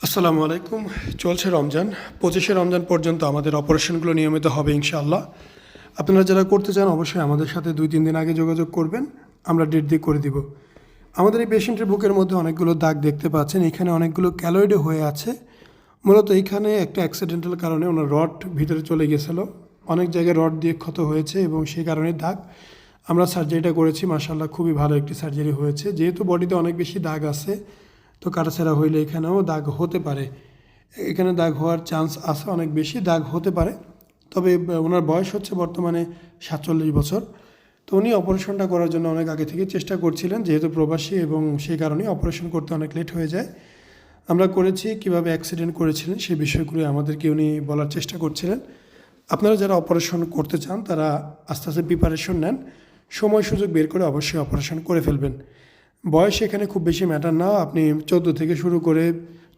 আসসালামু আলাইকুম। চলছে রমজান, 25শে রমজান পর্যন্ত আমাদের অপারেশনগুলো নিয়মিত হবে ইনশাআল্লাহ। আপনারা যারা করতে চান অবশ্যই আমাদের সাথে 2-3 দিন আগে যোগাযোগ করবেন, আমরা ডেট দিয়ে করে দিব। আমাদের এই পেশেন্টের বুকের মধ্যে অনেকগুলো দাগ দেখতে পাচ্ছেন, এখানে অনেকগুলো ক্যালয়েডে হয়ে আছে। মূলত এইখানে একটা অ্যাক্সিডেন্টাল কারণে ওনার রড ভিতরে চলে গেছিলো, অনেক জায়গায় রড দিয়ে ক্ষত হয়েছে এবং সেই কারণে দাগ। আমরা সার্জারিটা করেছি, মাশাআল্লাহ খুবই ভালো একটি সার্জারি হয়েছে। যেহেতু বডিতে অনেক বেশি দাগ আছে, তো কাটাছেঁড়া হইলে এখানেও দাগ হতে পারে, এখানে দাগ হওয়ার চান্স আছে, অনেক বেশি দাগ হতে পারে। তবে ওনার বয়স হচ্ছে বর্তমানে 47 বছর। তো উনি অপারেশনটা করার জন্য অনেক আগে থেকে চেষ্টা করছিলেন, যেহেতু প্রবাসী এবং সেই কারণে অপারেশন করতে অনেক লেট হয়ে যায়। আমরা করেছি, কিভাবে অ্যাক্সিডেন্ট করেছিলেন সেই বিষয়গুলো আমাদেরকে উনি বলার চেষ্টা করছিলেন। আপনারা যারা অপারেশন করতে চান তারা আস্তে আস্তে প্রিপারেশন নেন, সময় সুযোগ বের করে অবশ্যই অপারেশন করে ফেলবেন। বয়স এখানে খুব বেশি ম্যাটার না, আপনি 14 থেকে শুরু করে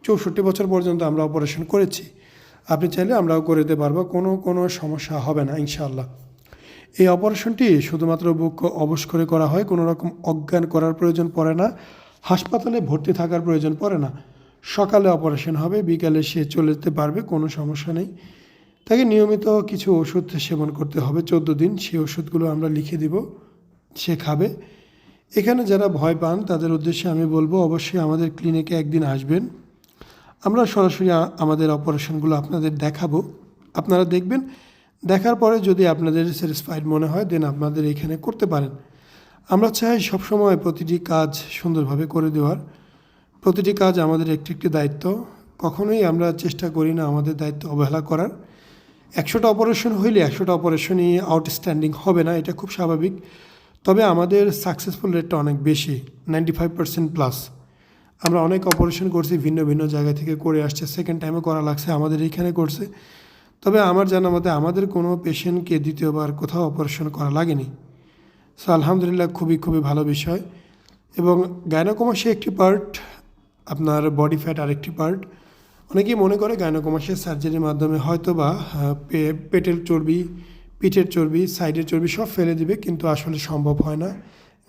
64 বছর পর্যন্ত আমরা অপারেশন করেছি। আপনি চাইলে আমরাও করে দিতে পারবো, কোনো সমস্যা হবে না ইনশাআল্লাহ। এই অপারেশনটি শুধুমাত্র বুক অবশ করে করা হয়, কোনো রকম অজ্ঞান করার প্রয়োজন পড়ে না, হাসপাতালে ভর্তি থাকার প্রয়োজন পড়ে না। সকালে অপারেশন হবে, বিকালে সে চলে যেতে পারবে, কোনো সমস্যা নেই। তাকে নিয়মিত কিছু ওষুধ সেবন করতে হবে 14 দিন, সেই ওষুধগুলো আমরা লিখে দিব, সে খাবে। এখানে যারা ভয় পান তাদের উদ্দেশ্যে আমি বলবো অবশ্যই আমাদের ক্লিনিকে একদিন আসবেন, আমরা সরাসরি আমাদের অপারেশনগুলো আপনাদের দেখাবো, আপনারা দেখবেন। দেখার পরে যদি আপনাদের স্যাটিসফাইড মনে হয় দেন আপনাদের এখানে করতে পারেন। আমরা চাই সবসময় প্রতিটি কাজ সুন্দরভাবে করে দেওয়ার, প্রতিটি কাজ আমাদের একটি দায়িত্ব, কখনোই আমরা চেষ্টা করি না আমাদের দায়িত্ব অবহেলা করার। 100টা অপারেশন হইলে 100টা অপারেশনই আউটস্ট্যান্ডিং হবে না, এটা খুব স্বাভাবিক। তবে আমাদের সাকসেসফুল রেটটা অনেক বেশি, 95% প্লাস। আমরা অনেক অপারেশন করছি, ভিন্ন ভিন্ন জায়গা থেকে করে আসছে, সেকেন্ড টাইমও করা লাগছে, আমাদের এইখানে করছে। তবে আমার জানা মতে আমাদের কোনো পেশেন্টকে দ্বিতীয়বার কোথাও অপারেশন করা লাগেনি। সো আলহামদুলিল্লাহ, খুবই ভালো বিষয়। এবং গাইনোকোমাসি একটি পার্ট, আপনার বডি ফ্যাট আরেকটি পার্ট। অনেকেই মনে করে গাইনোকোমাসির সার্জারির মাধ্যমে হয়তো বা পেটের চর্বি, পিঠের চর্বি, সাইডের চর্বি সব ফেলে দিবে, কিন্তু আসলে সম্ভব হয় না।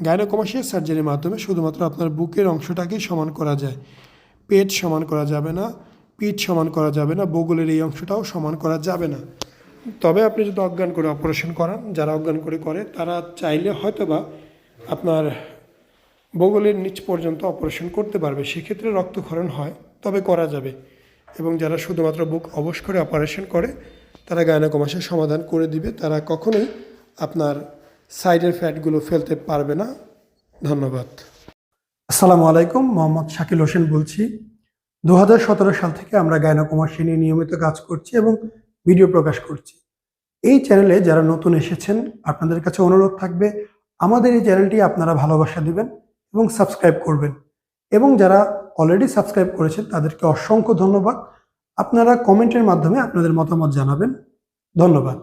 গাইনোকোমাসিয়ার সার্জারির মাধ্যমে শুধুমাত্র আপনার বুকের অংশটাকেই সমান করা যায়, পেট সমান করা যাবে না, পিঠ সমান করা যাবে না, বগলের এই অংশটাও সমান করা যাবে না। তবে আপনি যদি অজ্ঞান করে অপারেশন করান, যারা অজ্ঞান করে তারা চাইলে হয়তো বা আপনার বগলের নিচ পর্যন্ত অপারেশন করতে পারবে, সেক্ষেত্রে রক্তক্ষরণ হয়, তবে করা যাবে। এবং যারা শুধুমাত্র বুক অবশ করে অপারেশন করে তারা গাইনোকোমাসির সমাধান করে দিবে, তারা কখনোই আপনার সাইডের ফ্যাটগুলো ফেলতে পারবে না। ধন্যবাদ। আসসালামু আলাইকুম, মোহাম্মদ শাকিল হোসেন বলছি। 2017 সাল থেকে আমরা গাইনোকোমাসি নিয়ে নিয়মিত কাজ করছি এবং ভিডিও প্রকাশ করছি। এই চ্যানেলে যারা নতুন এসেছেন আপনাদের কাছে অনুরোধ থাকবে আমাদের এই চ্যানেলটি আপনারা ভালোবাসা দিবেন এবং সাবস্ক্রাইব করবেন। এবং যারা অলরেডি সাবস্ক্রাইব করেছেন তাদেরকে অসংখ্য ধন্যবাদ। আপনারা কমেন্টের মাধ্যমে আপনাদের মতামত জানাবেন। ধন্যবাদ।